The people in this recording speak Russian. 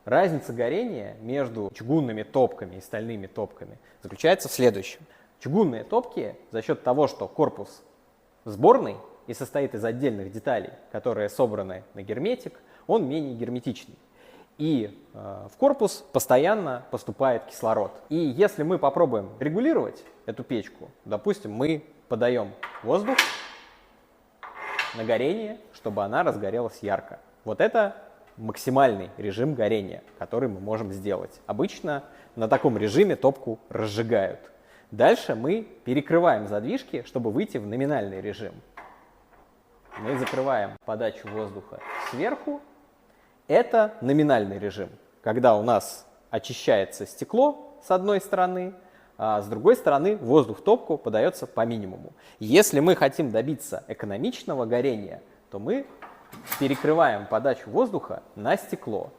Разница горения между чугунными топками и стальными топками заключается в следующем. Чугунные топки за счет того, что корпус сборный и состоит из отдельных деталей, которые собраны на герметик, он менее герметичный. И в корпус постоянно поступает кислород. И если мы попробуем регулировать эту печку, допустим, мы подаем воздух на горение, чтобы она разгорелась ярко. Вот это максимальный режим горения, который мы можем сделать. Обычно на таком режиме топку разжигают. Дальше мы перекрываем задвижки, чтобы выйти в номинальный режим. Мы закрываем подачу воздуха сверху. Это номинальный режим, когда у нас очищается стекло с одной стороны, а с другой стороны воздух в топку подается по минимуму. Если мы хотим добиться экономичного горения, то мы перекрываем подачу воздуха на стекло.